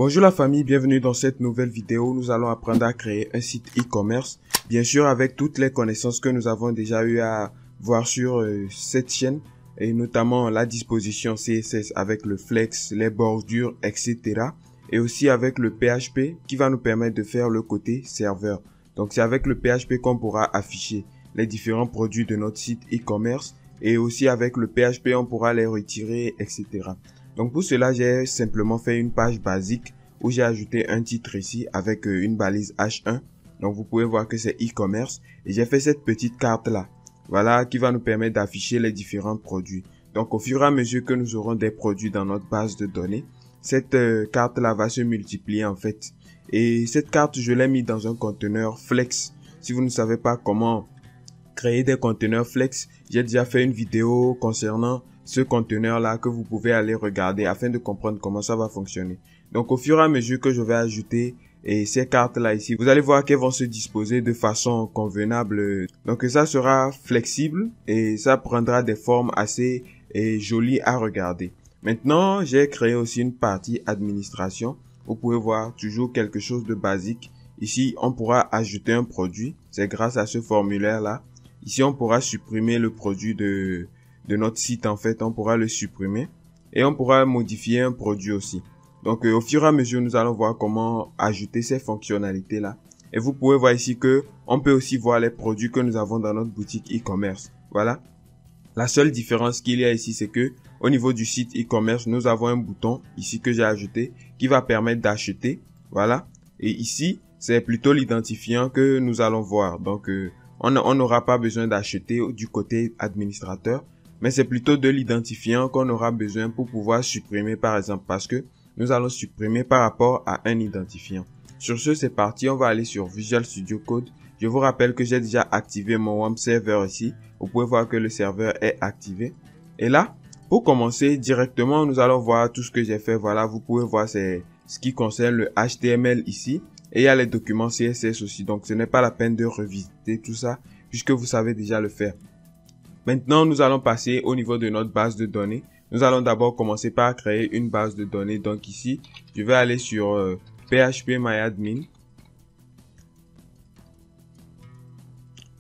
Bonjour la famille, bienvenue dans cette nouvelle vidéo. Nous allons apprendre à créer un site e-commerce, bien sûr avec toutes les connaissances que nous avons déjà eu à voir sur cette chaîne, et notamment la disposition CSS avec le flex, les bordures, etc. Et aussi avec le PHP qui va nous permettre de faire le côté serveur. Donc c'est avec le PHP qu'on pourra afficher les différents produits de notre site e-commerce, et aussi avec le PHP on pourra les retirer, etc. Donc pour cela, j'ai simplement fait une page basique où j'ai ajouté un titre ici avec une balise H1. Donc vous pouvez voir que c'est e-commerce et j'ai fait cette petite carte là. Voilà, qui va nous permettre d'afficher les différents produits. Donc au fur et à mesure que nous aurons des produits dans notre base de données, cette carte là va se multiplier en fait. Et cette carte, je l'ai mis dans un conteneur Flex. Si vous ne savez pas comment créer des conteneurs Flex, j'ai déjà fait une vidéo concernant ce conteneur là que vous pouvez aller regarder afin de comprendre comment ça va fonctionner. Donc au fur et à mesure que je vais ajouter ces cartes là ici, vous allez voir qu'elles vont se disposer de façon convenable. Donc ça sera flexible et ça prendra des formes assez jolies à regarder. Maintenant, j'ai créé aussi une partie administration. Vous pouvez voir toujours quelque chose de basique. Ici, on pourra ajouter un produit. C'est grâce à ce formulaire là. Ici, on pourra supprimer le produit de notre site. En fait, on pourra le supprimer et on pourra modifier un produit aussi. Donc, au fur et à mesure, nous allons voir comment ajouter ces fonctionnalités là. Et vous pouvez voir ici que on peut aussi voir les produits que nous avons dans notre boutique e-commerce. Voilà. La seule différence qu'il y a ici, c'est que au niveau du site e-commerce, nous avons un bouton ici que j'ai ajouté qui va permettre d'acheter. Voilà. Et ici, c'est plutôt l'identifiant que nous allons voir. Donc, on n'aura pas besoin d'acheter du côté administrateur, mais c'est plutôt de l'identifiant qu'on aura besoin pour pouvoir supprimer par exemple, parce que nous allons supprimer par rapport à un identifiant. Sur ce, c'est parti, on va aller sur Visual Studio Code. Je vous rappelle que j'ai déjà activé mon WAMP serveur ici. Vous pouvez voir que le serveur est activé. Et là, pour commencer directement, nous allons voir tout ce que j'ai fait. Voilà, vous pouvez voir c'est ce qui concerne le HTML ici. Et il y a les documents CSS aussi. Donc, ce n'est pas la peine de revisiter tout ça puisque vous savez déjà le faire. Maintenant, nous allons passer au niveau de notre base de données. Nous allons d'abord commencer par créer une base de données. Donc ici, je vais aller sur phpMyAdmin.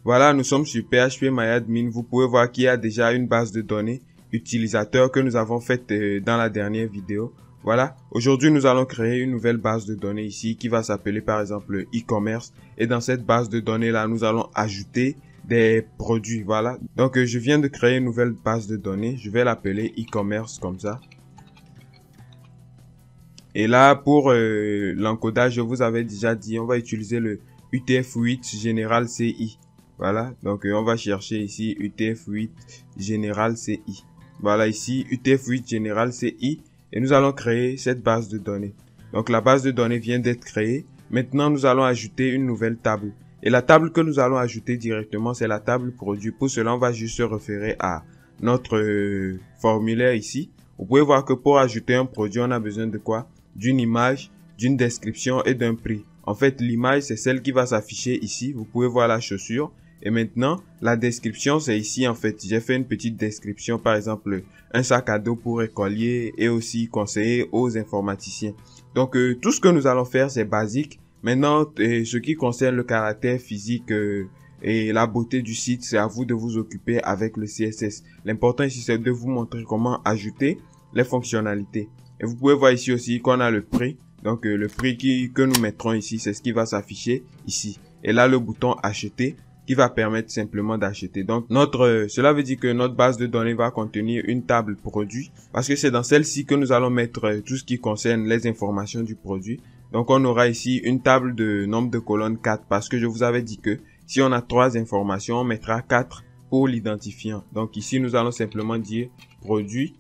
Voilà, nous sommes sur phpMyAdmin. Vous pouvez voir qu'il y a déjà une base de données utilisateur que nous avons faite dans la dernière vidéo. Voilà, aujourd'hui nous allons créer une nouvelle base de données ici qui va s'appeler par exemple e-commerce. Et dans cette base de données là, nous allons ajouter des produits. Voilà, donc je viens de créer une nouvelle base de données. Je vais l'appeler e-commerce comme ça. Et là, pour l'encodage, je vous avais déjà dit, on va utiliser le UTF-8 General CI. Voilà, donc on va chercher ici UTF-8 General CI. Voilà, ici UTF-8 General CI. Et nous allons créer cette base de données. Donc la base de données vient d'être créée. Maintenant, nous allons ajouter une nouvelle table. Et la table que nous allons ajouter directement, c'est la table produit. Pour cela, on va juste se référer à notre formulaire ici. Vous pouvez voir que pour ajouter un produit, on a besoin de quoi? D'une image, d'une description et d'un prix. En fait, l'image, c'est celle qui va s'afficher ici. Vous pouvez voir la chaussure. Et maintenant, la description, c'est ici en fait. J'ai fait une petite description, par exemple, un sac à dos pour écoliers et aussi conseiller aux informaticiens. Donc, tout ce que nous allons faire, c'est basique. Maintenant, ce qui concerne le caractère physique et la beauté du site, c'est à vous de vous occuper avec le CSS. L'important ici, c'est de vous montrer comment ajouter les fonctionnalités. Et vous pouvez voir ici aussi qu'on a le prix. Donc, le prix que nous mettrons ici, c'est ce qui va s'afficher ici. Et là, le bouton acheter qui va permettre simplement d'acheter. Donc, cela veut dire que notre base de données va contenir une table produit parce que c'est dans celle-ci que nous allons mettre tout ce qui concerne les informations du produit. Donc, on aura ici une table de nombre de colonnes 4 parce que je vous avais dit que si on a 3 informations, on mettra 4 pour l'identifiant. Donc, ici, nous allons simplement dire produit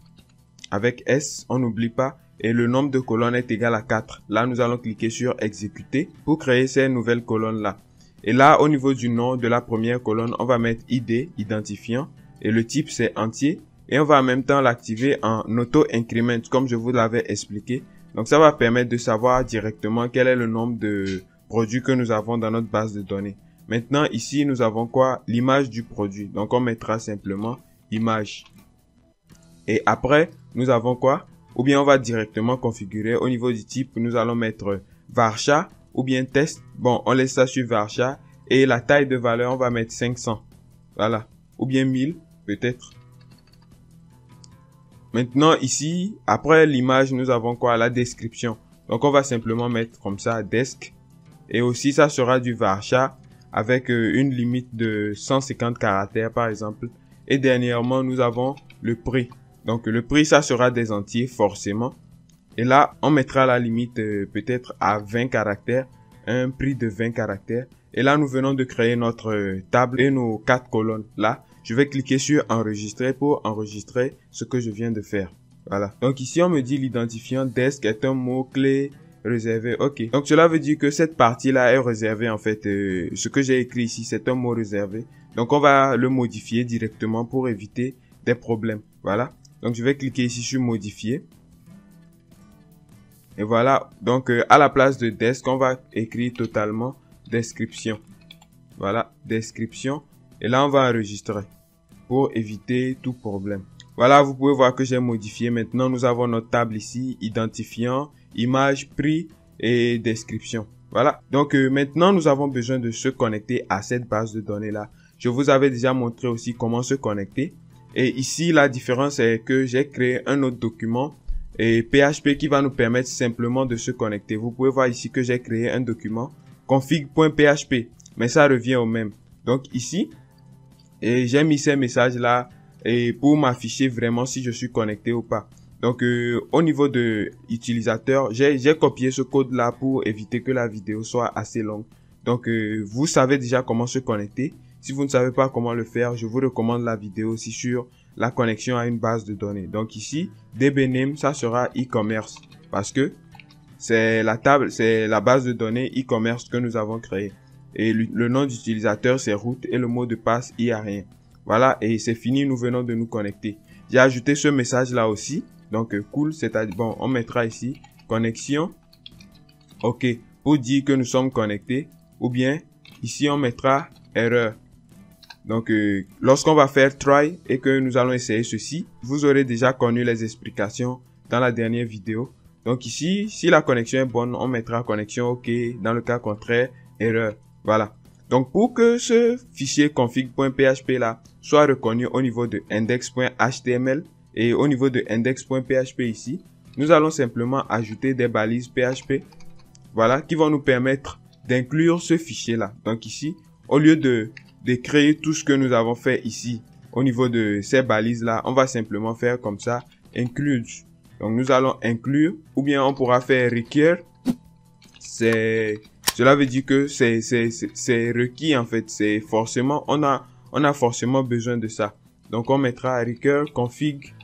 avec S, on n'oublie pas, et le nombre de colonnes est égal à 4. Là, nous allons cliquer sur exécuter pour créer ces nouvelles colonnes-là. Et là, au niveau du nom de la première colonne, on va mettre ID, identifiant, et le type c'est entier. Et on va en même temps l'activer en auto-increment, comme je vous l'avais expliqué. Donc ça va permettre de savoir directement quel est le nombre de produits que nous avons dans notre base de données. Maintenant, ici, nous avons quoi? L'image du produit. Donc on mettra simplement image. Et après, nous avons quoi? ou bien on va directement configurer. Au niveau du type, nous allons mettre varchar ou bien test. Bon, on laisse ça sur varchar et la taille de valeur, on va mettre 500. Voilà. Ou bien 1000 peut-être. Maintenant ici, après l'image, nous avons quoi? La description. Donc on va simplement mettre comme ça desk. Et aussi ça sera du varchar avec une limite de 150 caractères par exemple. Et dernièrement, nous avons le prix. Donc le prix, ça sera des entiers forcément. Et là, on mettra la limite peut-être à 20 caractères, un prix de 20 caractères. Et là, nous venons de créer notre table et nos 4 colonnes. Là, je vais cliquer sur enregistrer pour enregistrer ce que je viens de faire. Voilà. Donc ici, on me dit l'identifiant desk est un mot-clé réservé. Ok. Donc cela veut dire que cette partie-là est réservée en fait. Ce que j'ai écrit ici, c'est un mot réservé. Donc on va le modifier directement pour éviter des problèmes. Voilà. Donc je vais cliquer ici sur modifier. Et voilà. Donc à la place de desk, on va écrire totalement description. Voilà. Description. Et là, on va enregistrer pour éviter tout problème. Voilà, vous pouvez voir que j'ai modifié. Maintenant, nous avons notre table ici, identifiant, image, prix et description. Voilà. Donc maintenant, nous avons besoin de se connecter à cette base de données là. Je vous avais déjà montré aussi comment se connecter. Et ici, la différence est que j'ai créé un autre document et PHP qui va nous permettre simplement de se connecter. Vous pouvez voir ici que j'ai créé un document config.php, mais ça revient au même. Donc ici, et j'ai mis ces messages là et pour m'afficher vraiment si je suis connecté ou pas. Donc au niveau de utilisateur, j'ai copié ce code là pour éviter que la vidéo soit assez longue. Donc vous savez déjà comment se connecter. Si vous ne savez pas comment le faire, je vous recommande la vidéo aussi sur la connexion à une base de données. Donc ici, dbname, ça sera e-commerce parce que c'est la table, c'est la base de données e-commerce que nous avons créée. Et le nom d'utilisateur, c'est root et le mot de passe, il n'y a rien. Voilà, et c'est fini, nous venons de nous connecter. J'ai ajouté ce message là aussi. Donc, cool, c'est-à-dire, bon, on mettra ici, connexion. OK, pour dire que nous sommes connectés. Ou bien, ici, on mettra erreur. Donc, lorsqu'on va faire try et que nous allons essayer ceci, vous aurez déjà connu les explications dans la dernière vidéo. Donc ici, si la connexion est bonne, on mettra connexion OK. Dans le cas contraire, erreur. Voilà. Donc pour que ce fichier config.php là soit reconnu au niveau de index.html et au niveau de index.php ici, nous allons simplement ajouter des balises PHP. Voilà, qui vont nous permettre d'inclure ce fichier là. Donc ici, au lieu de créer tout ce que nous avons fait ici au niveau de ces balises là, on va simplement faire comme ça, include. Donc nous allons inclure, ou bien on pourra faire require. Cela veut dire que c'est requis en fait. C'est forcément, on a forcément besoin de ça. Donc on mettra require config.php.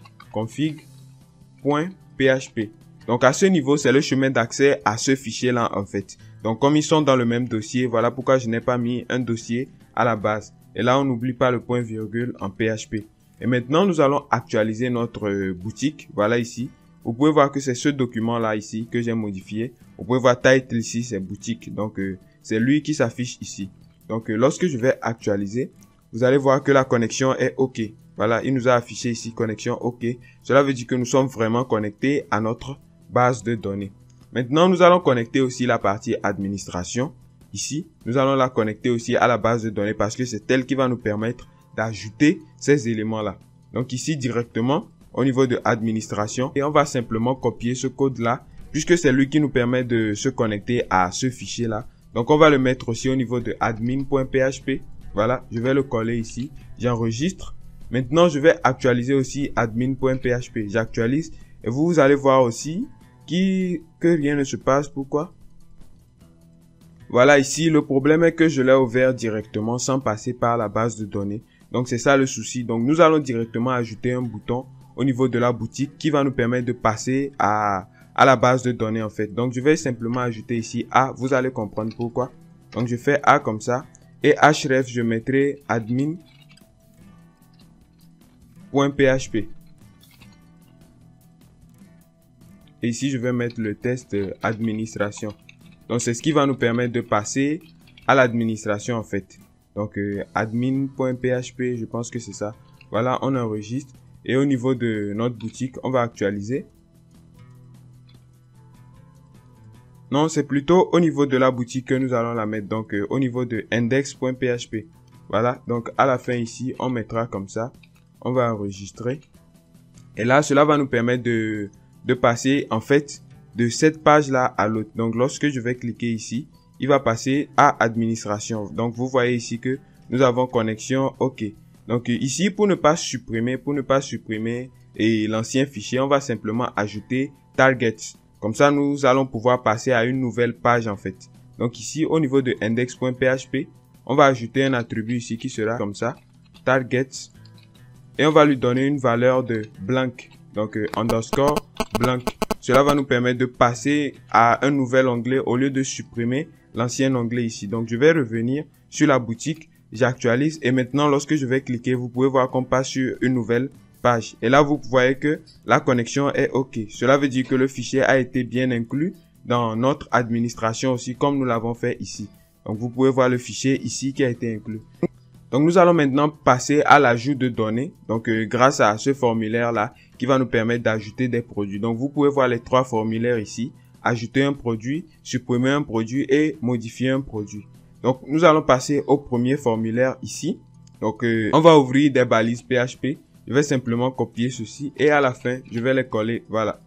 Donc à ce niveau, c'est le chemin d'accès à ce fichier là en fait. Donc comme ils sont dans le même dossier, voilà pourquoi je n'ai pas mis un dossier à la base. Et là on n'oublie pas le point virgule en PHP. Et maintenant nous allons actualiser notre boutique. Voilà ici. Vous pouvez voir que c'est ce document là ici que j'ai modifié. Vous pouvez voir title ici, c'est boutique. Donc c'est lui qui s'affiche ici. Donc lorsque je vais actualiser, vous allez voir que la connexion est OK. Voilà, il nous a affiché ici connexion OK. Cela veut dire que nous sommes vraiment connectés à notre base de données. Maintenant, nous allons connecter aussi la partie administration. Ici, nous allons la connecter aussi à la base de données parce que c'est elle qui va nous permettre d'ajouter ces éléments-là. Donc ici, directement, au niveau de administration, et on va simplement copier ce code-là puisque c'est lui qui nous permet de se connecter à ce fichier-là. Donc on va le mettre aussi au niveau de admin.php. Voilà, je vais le coller ici. J'enregistre. Maintenant, je vais actualiser aussi admin.php. J'actualise et vous allez voir aussi que rien ne se passe. Pourquoi? Voilà, ici, le problème est que je l'ai ouvert directement sans passer par la base de données. Donc, c'est ça le souci. Donc, nous allons directement ajouter un bouton au niveau de la boutique qui va nous permettre de passer à la base de données, en fait. Donc, je vais simplement ajouter ici A. Vous allez comprendre pourquoi. Donc, je fais A comme ça. Et href, je mettrai admin.php. Et ici, je vais mettre le test administration. Donc, c'est ce qui va nous permettre de passer à l'administration, en fait. Donc, admin.php, je pense que c'est ça. Voilà, on enregistre. Et au niveau de notre boutique, on va actualiser. Non, c'est plutôt au niveau de la boutique que nous allons la mettre. Donc, au niveau de index.php. Voilà. Donc, à la fin ici, on mettra comme ça. On va enregistrer. Et là, cela va nous permettre de passer, en fait, de cette page-là à l'autre. Donc, lorsque je vais cliquer ici, il va passer à administration. Donc, vous voyez ici que nous avons connexion OK. Donc, ici, pour ne pas supprimer et l'ancien fichier, on va simplement ajouter targets. Comme ça, nous allons pouvoir passer à une nouvelle page, en fait. Donc, ici, au niveau de index.php, on va ajouter un attribut ici qui sera comme ça, targets. Et on va lui donner une valeur de blank. Donc, underscore blank. Cela va nous permettre de passer à un nouvel onglet au lieu de supprimer l'ancien onglet ici. Donc, je vais revenir sur la boutique. J'actualise et maintenant, lorsque je vais cliquer, vous pouvez voir qu'on passe sur une nouvelle page. Et là, vous voyez que la connexion est OK. Cela veut dire que le fichier a été bien inclus dans notre administration aussi, comme nous l'avons fait ici. Donc, vous pouvez voir le fichier ici qui a été inclus. Donc, nous allons maintenant passer à l'ajout de données. Donc, grâce à ce formulaire-là, qui va nous permettre d'ajouter des produits. Donc, vous pouvez voir les trois formulaires ici. Ajouter un produit, supprimer un produit et modifier un produit. Donc, nous allons passer au premier formulaire ici. Donc, on va ouvrir des balises PHP. Je vais simplement copier ceci et à la fin, je vais les coller. Voilà.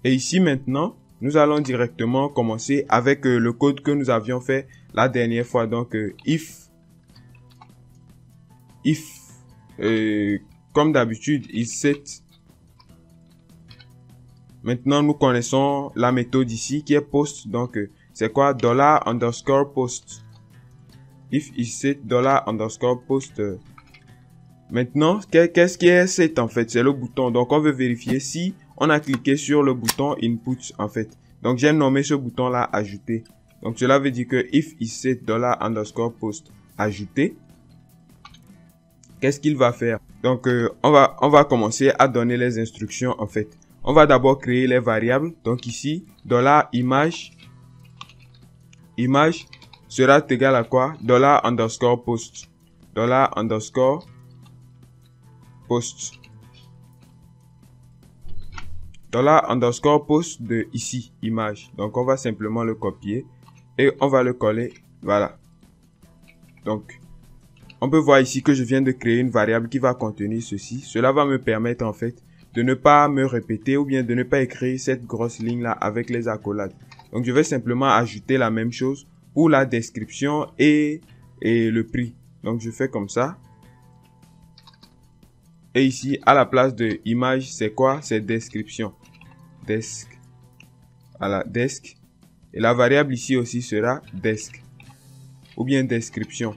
Et ici maintenant, nous allons directement commencer avec le code que nous avions fait la dernière fois. Donc, if, comme d'habitude, isSet. Maintenant, nous connaissons la méthode ici qui est post. Donc, c'est quoi? $_post. If isSet $_post. Maintenant, qu'est-ce qui est set en fait? C'est le bouton. Donc, on veut vérifier si on a cliqué sur le bouton input en fait. Donc, j'ai nommé ce bouton là ajouter. Donc, cela veut dire que if isSet $_post ajouter. Qu'est-ce qu'il va faire? Donc, on va commencer à donner les instructions en fait. On va d'abord créer les variables. Donc ici, $image sera égal à quoi? $_post. $_post. $_post de ici, image. Donc on va simplement le copier et on va le coller. Voilà. Donc, on peut voir ici que je viens de créer une variable qui va contenir ceci. Cela va me permettre en fait de ne pas me répéter ou bien de ne pas écrire cette grosse ligne là avec les accolades. Donc, je vais simplement ajouter la même chose pour la description et le prix. Donc, je fais comme ça. Et ici, à la place de image, c'est quoi? C'est description. Desk. Voilà, desk. Et la variable ici aussi sera desk. Ou bien description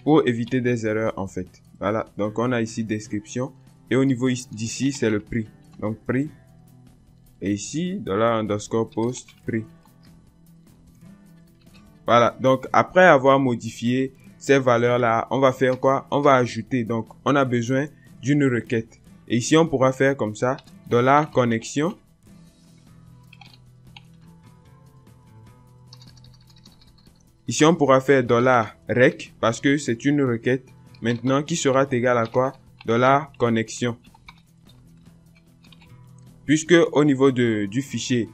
pour éviter des erreurs en fait. Voilà, donc on a ici description. Et au niveau d'ici, c'est le prix. Donc, prix. Et ici, $_post, prix. Voilà. Donc, après avoir modifié ces valeurs-là, on va faire quoi? On va ajouter. Donc, on a besoin d'une requête. Et ici, on pourra faire comme ça. $connexion. Ici, on pourra faire $rec parce que c'est une requête. Maintenant, qui sera égal à quoi? $connexion. Puisque au niveau du fichier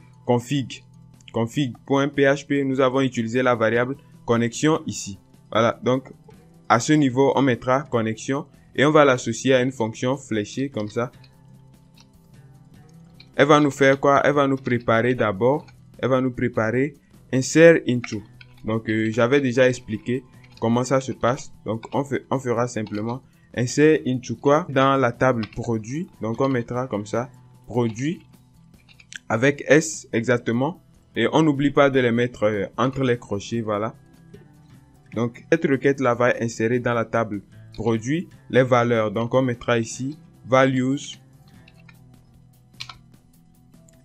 config.php, nous avons utilisé la variable connexion ici. Voilà, donc à ce niveau, on mettra connexion et on va l'associer à une fonction fléchée comme ça. Elle va nous faire quoi? Elle va nous préparer d'abord. Elle va nous préparer insert into. Donc, j'avais déjà expliqué comment ça se passe. Donc, on fera simplement insert into quoi? Dans la table produit. Donc, on mettra comme ça produit avec S exactement. Et on n'oublie pas de les mettre entre les crochets. Voilà. Donc, cette requête là va insérer dans la table produit les valeurs. Donc, on mettra ici values.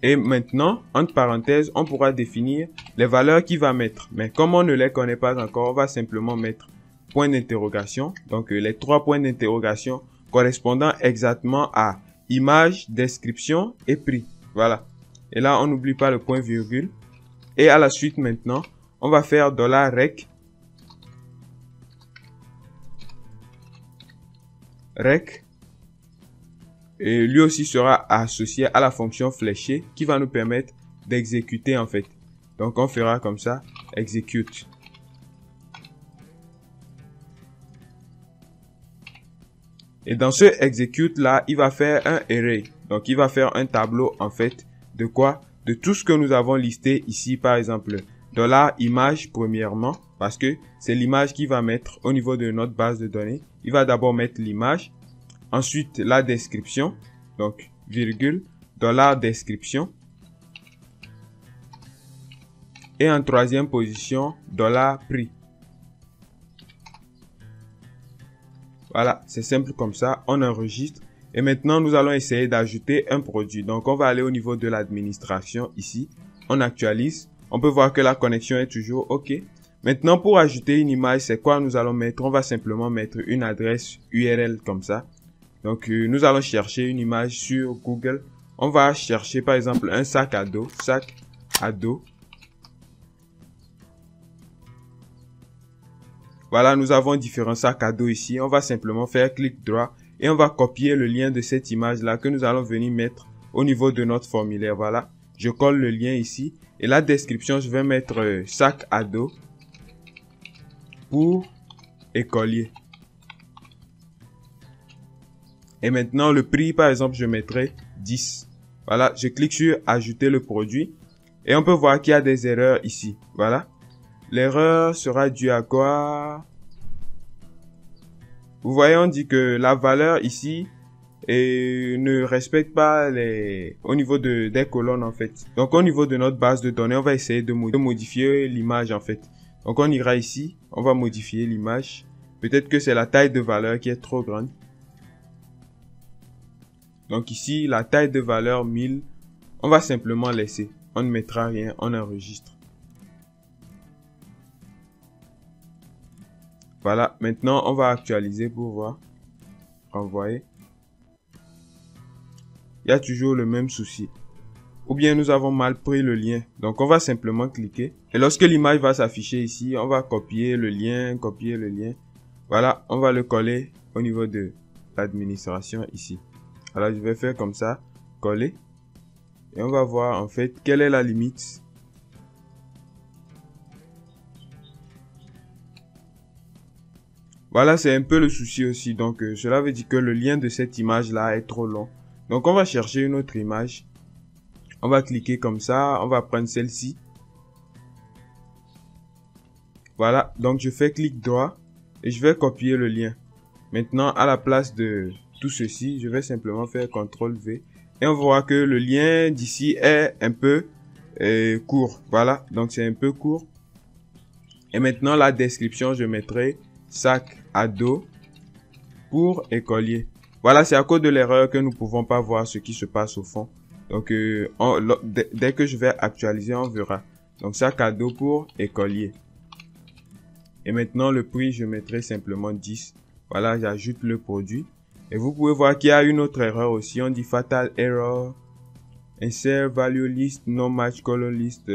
Et maintenant, entre parenthèses, on pourra définir les valeurs qu'il va mettre. Mais comme on ne les connaît pas encore, on va simplement mettre point d'interrogation. Donc, les trois points d'interrogation correspondant exactement à image, description et prix. Voilà. Et là, on n'oublie pas le point virgule. Et à la suite, maintenant, on va faire $rec. Rec. Et lui aussi sera associé à la fonction fléchée qui va nous permettre d'exécuter en fait. Donc on fera comme ça, execute. Et dans ce execute là, il va faire un array. Donc il va faire un tableau en fait de quoi? De tout ce que nous avons listé ici, par exemple $image premièrement, parce que c'est l'image qu'il va mettre au niveau de notre base de données. Il va d'abord mettre l'image, ensuite la description, donc virgule, $description. Et en troisième position, $prix. Voilà, c'est simple comme ça, on enregistre. Et maintenant, nous allons essayer d'ajouter un produit. Donc, on va aller au niveau de l'administration ici. On actualise. On peut voir que la connexion est toujours OK. Maintenant, pour ajouter une image, c'est quoi nous allons mettre? On va simplement mettre une adresse URL comme ça. Donc, nous allons chercher une image sur Google. On va chercher par exemple un sac à dos. Sac à dos. Voilà, nous avons différents sacs à dos ici. On va simplement faire clic droit et on va copier le lien de cette image-là que nous allons venir mettre au niveau de notre formulaire. Voilà, je colle le lien ici et la description, je vais mettre sac à dos pour écolier. Et maintenant, le prix, par exemple, je mettrai 10. Voilà, je clique sur ajouter le produit et on peut voir qu'il y a des erreurs ici. Voilà. L'erreur sera due à quoi? Vous voyez, on dit que la valeur ici ne respecte pas au niveau des colonnes en fait. Donc au niveau de notre base de données, on va essayer de modifier l'image en fait. Donc on ira ici, on va modifier l'image. Peut-être que c'est la taille de valeur qui est trop grande. Donc ici, la taille de valeur 1000, on va simplement laisser. On ne mettra rien, on enregistre. Voilà, maintenant on va actualiser pour voir. Renvoyer. Il y a toujours le même souci. Ou bien nous avons mal pris le lien. Donc on va simplement cliquer. Et lorsque l'image va s'afficher ici, on va copier le lien, Voilà, on va le coller au niveau de l'administration ici. Alors je vais faire comme ça, coller. Et on va voir en fait quelle est la limite. Voilà, c'est un peu le souci aussi. Donc, cela veut dire que le lien de cette image-là est trop long. Donc, on va chercher une autre image. On va cliquer comme ça. On va prendre celle-ci. Voilà. Donc, je fais clic droit et je vais copier le lien. Maintenant, à la place de tout ceci, je vais simplement faire CTRL-V. Et on voit que le lien d'ici est un peu court. Voilà. Donc, c'est un peu court. Et maintenant, la description, je mettrai sac à dos pour écolier. Voilà, c'est à cause de l'erreur que nous pouvons pas voir ce qui se passe au fond. Donc, dès que je vais actualiser, on verra. Donc, sac à dos pour écolier. Et maintenant, le prix, je mettrai simplement 10. Voilà, j'ajoute le produit. Et vous pouvez voir qu'il y a une autre erreur aussi. On dit fatal error. Insert value list, no match column list.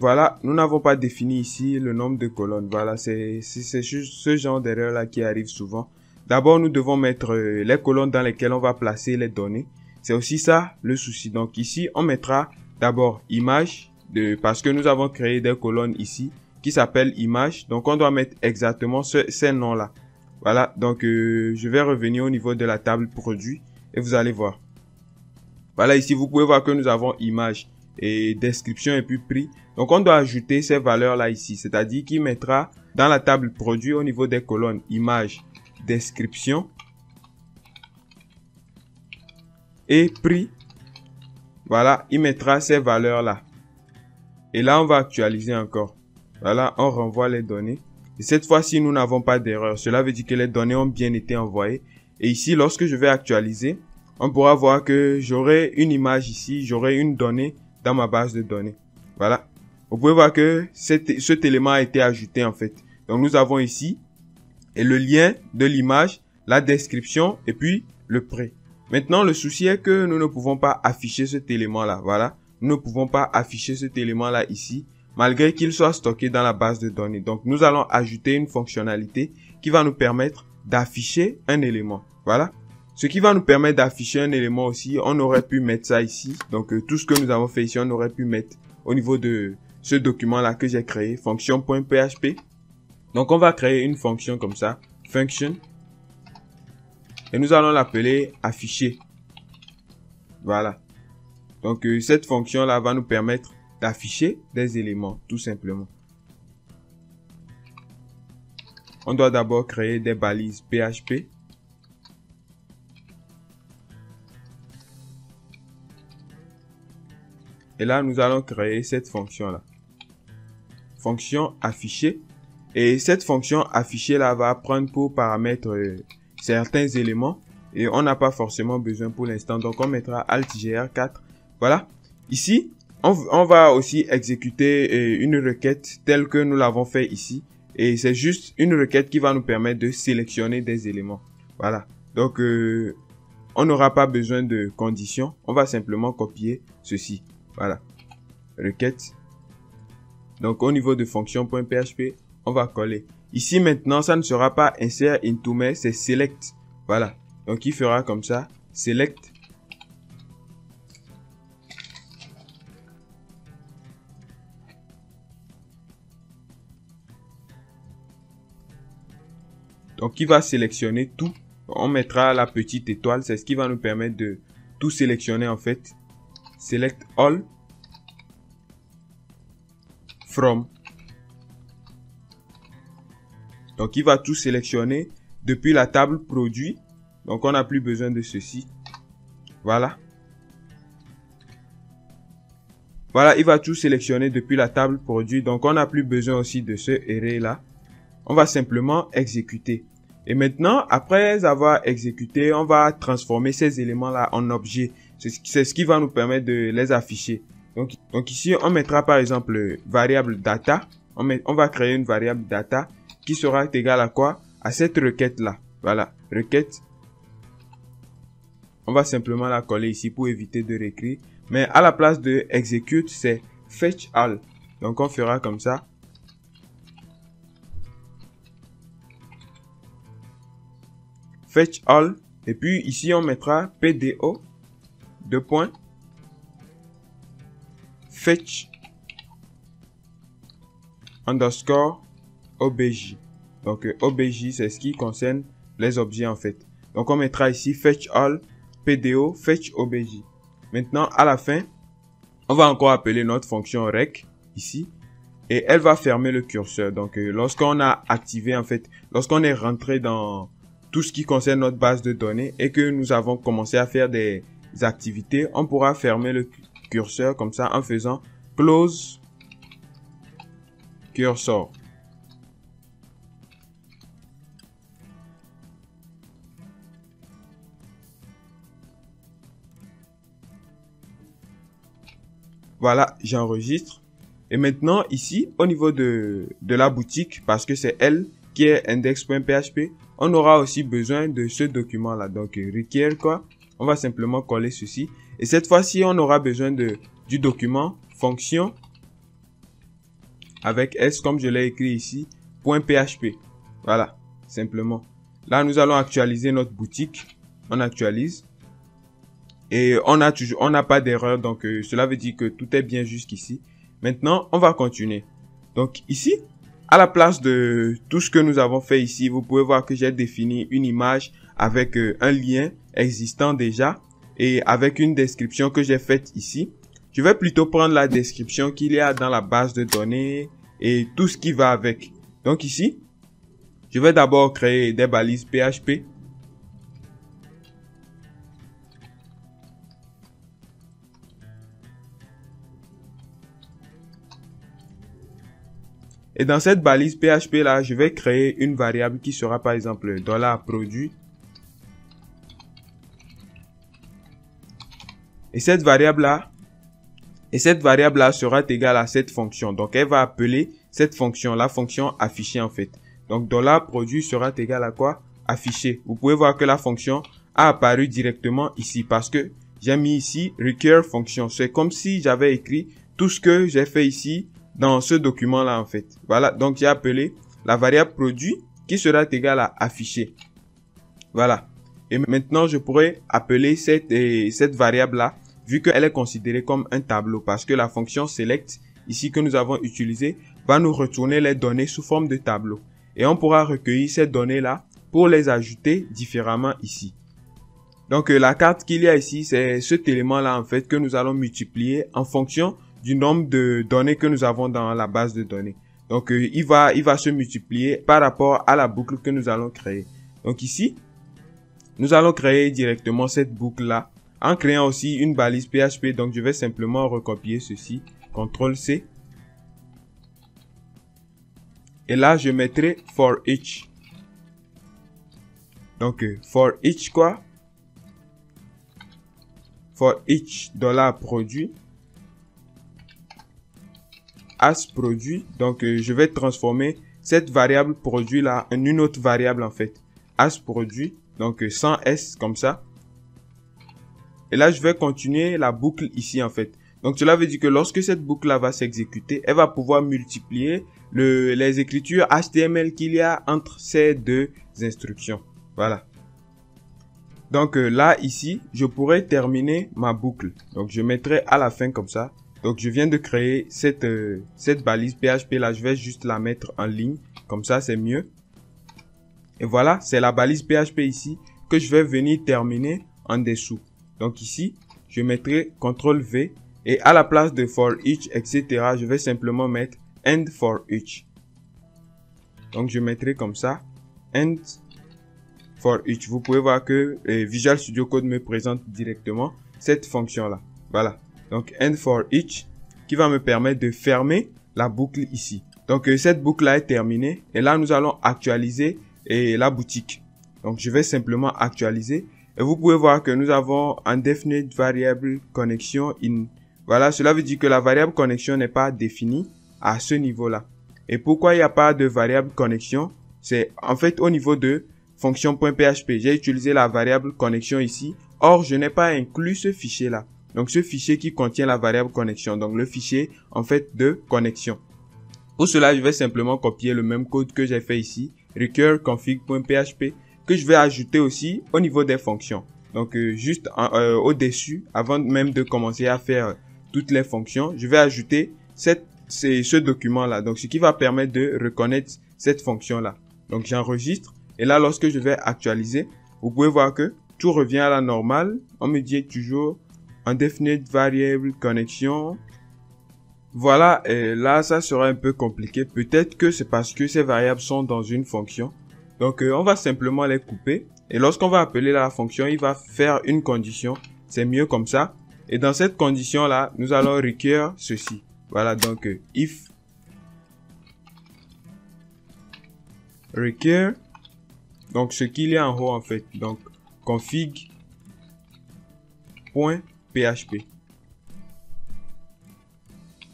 Voilà, nous n'avons pas défini ici le nombre de colonnes. Voilà, c'est ce genre d'erreur là qui arrive souvent. D'abord, nous devons mettre les colonnes dans lesquelles on va placer les données. C'est aussi ça le souci. Donc ici, on mettra d'abord image, parce que nous avons créé des colonnes ici qui s'appellent image. Donc on doit mettre exactement ces noms là. Voilà, donc je vais revenir au niveau de la table produit et vous allez voir. Voilà, ici, vous pouvez voir que nous avons image et description et puis prix. Donc, on doit ajouter ces valeurs-là ici. C'est-à-dire qu'il mettra dans la table produit au niveau des colonnes image, description et prix. Voilà, il mettra ces valeurs-là. Et là, on va actualiser encore. Voilà, on renvoie les données. Et cette fois-ci, nous n'avons pas d'erreur. Cela veut dire que les données ont bien été envoyées. Et ici, lorsque je vais actualiser, on pourra voir que j'aurai une image ici, j'aurai une donnée dans ma base de données. Voilà. Vous pouvez voir que cet élément a été ajouté en fait. Donc nous avons ici et le lien de l'image, la description et puis le prix. Maintenant, le souci est que nous ne pouvons pas afficher cet élément-là. Voilà. Nous ne pouvons pas afficher cet élément-là ici, malgré qu'il soit stocké dans la base de données. Donc nous allons ajouter une fonctionnalité qui va nous permettre d'afficher un élément. Voilà. Ce qui va nous permettre d'afficher un élément aussi. On aurait pu mettre ça ici. Donc, tout ce que nous avons fait ici, on aurait pu mettre au niveau de ce document-là que j'ai créé, fonction.php. Donc, on va créer une fonction comme ça, function. Et nous allons l'appeler afficher. Voilà. Donc, cette fonction-là va nous permettre d'afficher des éléments, tout simplement. On doit d'abord créer des balises PHP. Et là, nous allons créer cette fonction-là. Fonction afficher. Et cette fonction afficher-là va prendre pour paramètre certains éléments. Et on n'a pas forcément besoin pour l'instant. Donc, on mettra Alt-GR4. Voilà. Ici, on va aussi exécuter une requête telle que nous l'avons fait ici. Et c'est juste une requête qui va nous permettre de sélectionner des éléments. Voilà. Donc, on n'aura pas besoin de conditions. On va simplement copier ceci. Voilà. Requête. Donc, au niveau de fonction.php, on va coller. Ici, maintenant, ça ne sera pas insert into, mais c'est select. Voilà. Donc, il fera comme ça. Select. Donc, il va sélectionner tout. On mettra la petite étoile. C'est ce qui va nous permettre de tout sélectionner en fait. Select all. From. Donc, il va tout sélectionner depuis la table produit. Donc, on n'a plus besoin de ceci. Voilà. Voilà, il va tout sélectionner depuis la table produit. Donc, on n'a plus besoin aussi de ce array là. On va simplement exécuter. Et maintenant, après avoir exécuté, on va transformer ces éléments-là en objets. C'est ce qui va nous permettre de les afficher. Donc ici, on mettra par exemple variable data. On va créer une variable data qui sera égale à quoi? À cette requête-là. Voilà, requête. On va simplement la coller ici pour éviter de réécrire. Mais à la place de execute, c'est fetch all. Donc on fera comme ça. Fetch all. Et puis ici, on mettra PDO. Deux points. Fetch underscore obj. Donc obj, c'est ce qui concerne les objets en fait. Donc on mettra ici fetch all PDO fetch obj. Maintenant à la fin, on va encore appeler notre fonction rec ici. Et elle va fermer le curseur. Donc lorsqu'on a activé en fait, lorsqu'on est rentré dans tout ce qui concerne notre base de données et que nous avons commencé à faire des activités, on pourra fermer le curseur comme ça en faisant close cursor. Voilà, j'enregistre. Et maintenant, ici, au niveau de la boutique, parce que c'est elle qui est index.php, on aura aussi besoin de ce document-là. Donc, requiert quoi? On va simplement coller ceci. Et cette fois-ci, on aura besoin du document fonction avec S, comme je l'ai écrit ici, .php. Voilà, simplement. Là, nous allons actualiser notre boutique. On actualise. Et on n'a pas d'erreur, donc cela veut dire que tout est bien jusqu'ici. Maintenant, on va continuer. Donc ici, à la place de tout ce que nous avons fait ici, vous pouvez voir que j'ai défini une image avec un lien existant déjà et avec une description que j'ai faite ici. Je vais plutôt prendre la description qu'il y a dans la base de données et tout ce qui va avec. Donc ici, je vais d'abord créer des balises PHP. Et dans cette balise PHP là, je vais créer une variable qui sera par exemple $produit. Et cette variable là sera égale à cette fonction. Donc elle va appeler cette fonction, la fonction affichée en fait. Donc $produit sera égal à quoi? Affiché. Vous pouvez voir que la fonction a apparu directement ici parce que j'ai mis ici recur fonction. C'est comme si j'avais écrit tout ce que j'ai fait ici dans ce document là en fait. Voilà, donc j'ai appelé la variable produit qui sera égale à afficher. Voilà. Et maintenant, je pourrais appeler cette variable-là, vu qu'elle est considérée comme un tableau, parce que la fonction select, ici que nous avons utilisée, va nous retourner les données sous forme de tableau. Et on pourra recueillir ces données-là pour les ajouter différemment ici. Donc, la carte qu'il y a ici, c'est cet élément-là, en fait, que nous allons multiplier en fonction du nombre de données que nous avons dans la base de données. Donc, il va se multiplier par rapport à la boucle que nous allons créer. Donc, ici, nous allons créer directement cette boucle-là en créant aussi une balise PHP. Donc, je vais simplement recopier ceci. CTRL-C. Et là, je mettrai for each. Donc, for each quoi? For each $produit. As produit. Donc, je vais transformer cette variable produit là en une autre variable en fait. As produit. Donc, sans S comme ça. Et là, je vais continuer la boucle ici en fait. Donc, cela veut dire que lorsque cette boucle là va s'exécuter, elle va pouvoir multiplier les écritures HTML qu'il y a entre ces deux instructions. Voilà. Donc, là, ici, je pourrais terminer ma boucle. Donc, je mettrai à la fin comme ça. Donc, je viens de créer cette balise PHP là. Je vais juste la mettre en ligne. Comme ça, c'est mieux. Et voilà, c'est la balise PHP ici que je vais venir terminer en dessous. Donc, ici, je mettrai CTRL-V. Et à la place de for each, etc., je vais simplement mettre end for each. Donc, je mettrai comme ça, end for each. Vous pouvez voir que Visual Studio Code me présente directement cette fonction-là. Voilà. Donc, end for each, qui va me permettre de fermer la boucle ici. Donc, cette boucle-là est terminée. Et là, nous allons actualiser la boutique. Donc, je vais simplement actualiser. Et vous pouvez voir que nous avons un definite variable connection in. Voilà, cela veut dire que la variable connexion n'est pas définie à ce niveau-là. Et pourquoi il n'y a pas de variable connexion? C'est en fait au niveau de fonction.php. J'ai utilisé la variable connexion ici. Or, je n'ai pas inclus ce fichier-là. Donc, ce fichier qui contient la variable connexion. Donc, le fichier en fait de connexion. Pour cela, je vais simplement copier le même code que j'ai fait ici. Recur config.php que je vais ajouter aussi au niveau des fonctions. Donc, juste au-dessus, avant même de commencer à faire toutes les fonctions, je vais ajouter ce document-là. Donc, ce qui va permettre de reconnaître cette fonction-là. Donc, j'enregistre. Et là, lorsque je vais actualiser, vous pouvez voir que tout revient à la normale. On me dit toujours indefinite variable connection. Voilà. Et là, ça sera un peu compliqué. Peut-être que c'est parce que ces variables sont dans une fonction. Donc, on va simplement les couper. Et lorsqu'on va appeler la fonction, il va faire une condition. C'est mieux comme ça. Et dans cette condition-là, nous allons requérir ceci. Voilà, donc if require, donc ce qu'il y a en haut en fait, donc config.php.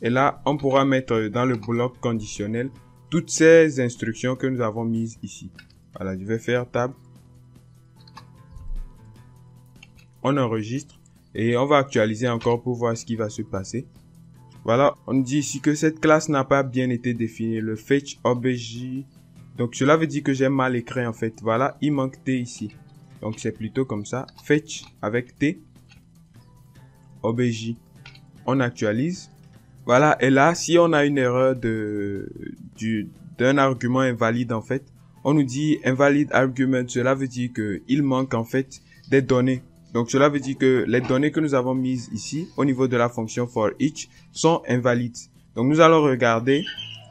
Et là, on pourra mettre dans le bloc conditionnel toutes ces instructions que nous avons mises ici. Voilà, je vais faire tab. On enregistre. Et on va actualiser encore pour voir ce qui va se passer. Voilà, on dit ici que cette classe n'a pas bien été définie. Le fetch obj. Donc cela veut dire que j'ai mal écrit en fait. Voilà, il manque T ici. Donc c'est plutôt comme ça. Fetch avec T. Obj. On actualise. Voilà, et là, si on a une erreur d'un argument invalide en fait, on nous dit invalid argument. Cela veut dire que il manque en fait des données. Donc, cela veut dire que les données que nous avons mises ici, au niveau de la fonction for each, sont invalides. Donc, nous allons regarder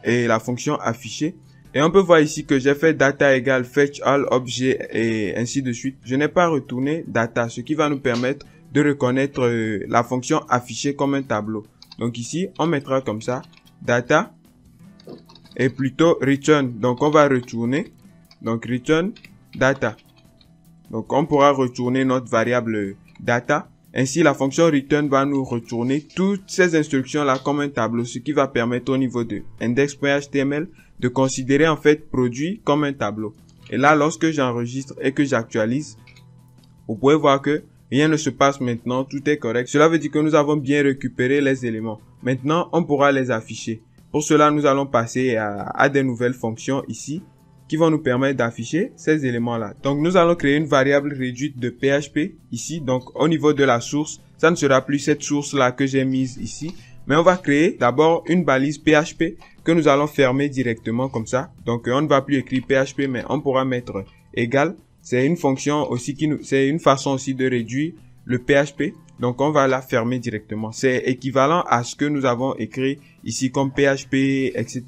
la fonction affichée. Et on peut voir ici que j'ai fait data égale fetch all objet et ainsi de suite. Je n'ai pas retourné data, ce qui va nous permettre de reconnaître la fonction affichée comme un tableau. Donc, ici, on mettra comme ça, data et plutôt return. Donc, on va retourner. Donc, return data. Donc, on pourra retourner notre variable data. Ainsi, la fonction return va nous retourner toutes ces instructions-là comme un tableau, ce qui va permettre au niveau de index.html de considérer en fait produit comme un tableau. Et là, lorsque j'enregistre et que j'actualise, vous pouvez voir que rien ne se passe maintenant, tout est correct. Cela veut dire que nous avons bien récupéré les éléments. Maintenant, on pourra les afficher. Pour cela, nous allons passer à des nouvelles fonctions ici. qui vont nous permettre d'afficher ces éléments-là. Donc, nous allons créer une variable réduite de PHP ici. Donc, au niveau de la source, ça ne sera plus cette source-là que j'ai mise ici. Mais on va créer d'abord une balise PHP que nous allons fermer directement comme ça. Donc, on ne va plus écrire PHP, mais on pourra mettre égal. C'est une fonction aussi c'est une façon aussi de réduire le PHP. Donc, on va la fermer directement. C'est équivalent à ce que nous avons écrit ici comme PHP, etc.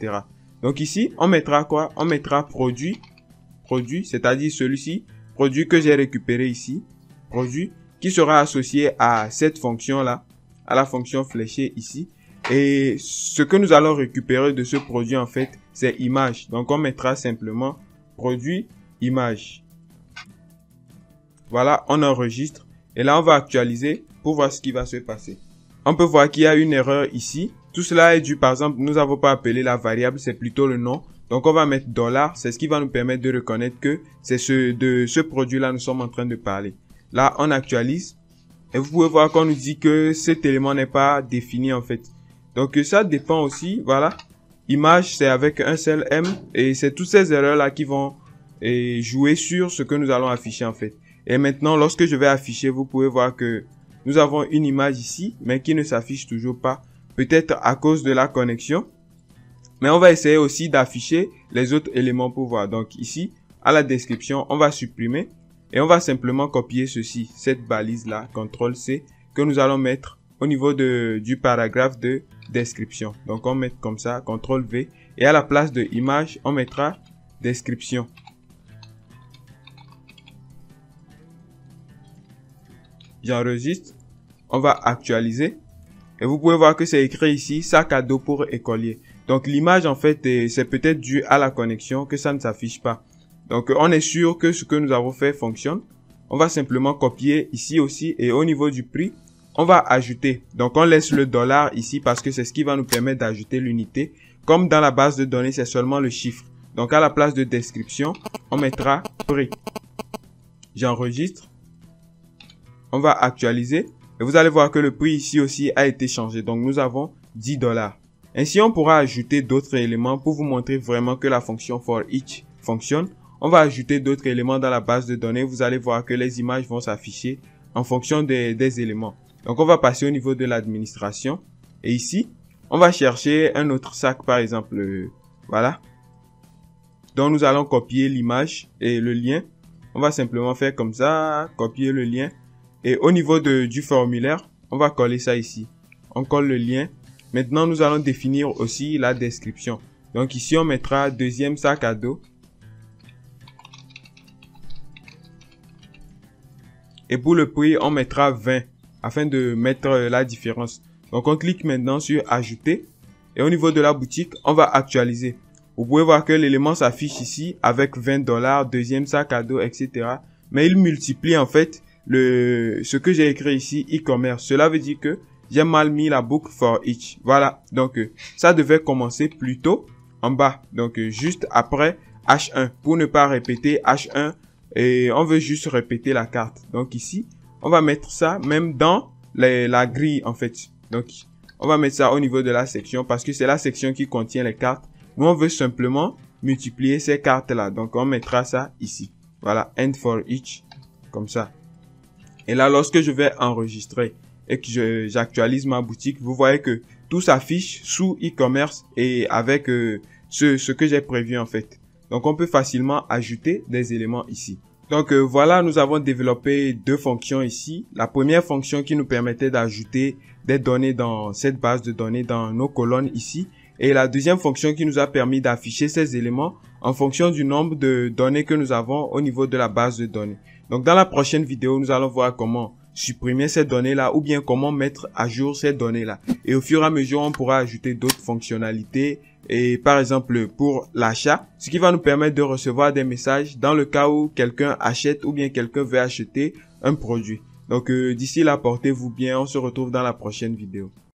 Donc, ici, on mettra quoi? On mettra produit, c'est-à-dire celui-ci, produit que j'ai récupéré ici, produit, qui sera associé à cette fonction-là, à la fonction fléchée ici. Et ce que nous allons récupérer de ce produit, en fait, c'est image. Donc, on mettra simplement produit, image. Voilà, on enregistre. Et là, on va actualiser pour voir ce qui va se passer. On peut voir qu'il y a une erreur ici. Tout cela est dû, par exemple, nous n'avons pas appelé la variable, c'est plutôt le nom. Donc, on va mettre $. C'est ce qui va nous permettre de reconnaître que c'est de ce produit-là nous sommes en train de parler. Là, on actualise. Et vous pouvez voir qu'on nous dit que cet élément n'est pas défini, en fait. Donc, ça dépend aussi, voilà. Image, c'est avec un seul M. Et c'est toutes ces erreurs-là qui vont jouer sur ce que nous allons afficher, en fait. Et maintenant, lorsque je vais afficher, vous pouvez voir que nous avons une image ici, mais qui ne s'affiche toujours pas. Peut-être à cause de la connexion. Mais on va essayer aussi d'afficher les autres éléments pour voir. Donc ici, à la description, on va supprimer. Et on va simplement copier ceci, cette balise-là, CTRL-C, que nous allons mettre au niveau du paragraphe de description. Donc on met comme ça, CTRL-V. Et à la place de image, on mettra description. J'enregistre. On va actualiser. Et vous pouvez voir que c'est écrit ici, sac à dos pour écolier. Donc l'image, en fait, c'est peut-être dû à la connexion que ça ne s'affiche pas. Donc on est sûr que ce que nous avons fait fonctionne. On va simplement copier ici aussi. Et au niveau du prix, on va ajouter. Donc on laisse le $ ici parce que c'est ce qui va nous permettre d'ajouter l'unité. Comme dans la base de données, c'est seulement le chiffre. Donc à la place de description, on mettra prix. J'enregistre. On va actualiser. Et vous allez voir que le prix ici aussi a été changé. Donc nous avons $10. Ainsi, on pourra ajouter d'autres éléments pour vous montrer vraiment que la fonction for each fonctionne. On va ajouter d'autres éléments dans la base de données. Vous allez voir que les images vont s'afficher en fonction des éléments. Donc on va passer au niveau de l'administration. Et ici, on va chercher un autre sac, par exemple. Voilà. Donc nous allons copier l'image et le lien. On va simplement faire comme ça, copier le lien. Et au niveau du formulaire, on va coller ça ici. On colle le lien. Maintenant, nous allons définir aussi la description. Donc ici, on mettra deuxième sac à dos. Et pour le prix, on mettra 20 afin de mettre la différence. Donc on clique maintenant sur ajouter. Et au niveau de la boutique, on va actualiser. Vous pouvez voir que l'élément s'affiche ici avec $20, deuxième sac à dos, etc. Mais il multiplie en fait ce que j'ai écrit ici, e-commerce. Cela veut dire que j'ai mal mis la boucle for each. Voilà. Donc, ça devait commencer plutôt en bas. Donc, juste après H1 pour ne pas répéter H1 et on veut juste répéter la carte. Donc, ici, on va mettre ça même dans la grille en fait. Donc, on va mettre ça au niveau de la section parce que c'est la section qui contient les cartes. Nous, on veut simplement multiplier ces cartes-là. Donc, on mettra ça ici. Voilà. End for each. Comme ça. Et là, lorsque je vais enregistrer et que j'actualise ma boutique, vous voyez que tout s'affiche sous e-commerce et avec ce que j'ai prévu en fait. Donc, on peut facilement ajouter des éléments ici. Donc, voilà, nous avons développé deux fonctions ici. La première fonction qui nous permettait d'ajouter des données dans cette base de données dans nos colonnes ici. Et la deuxième fonction qui nous a permis d'afficher ces éléments en fonction du nombre de données que nous avons au niveau de la base de données. Donc, dans la prochaine vidéo, nous allons voir comment supprimer ces données-là ou bien comment mettre à jour ces données-là. Et au fur et à mesure, on pourra ajouter d'autres fonctionnalités et par exemple pour l'achat, ce qui va nous permettre de recevoir des messages dans le cas où quelqu'un achète ou bien quelqu'un veut acheter un produit. Donc, d'ici là, portez-vous bien. On se retrouve dans la prochaine vidéo.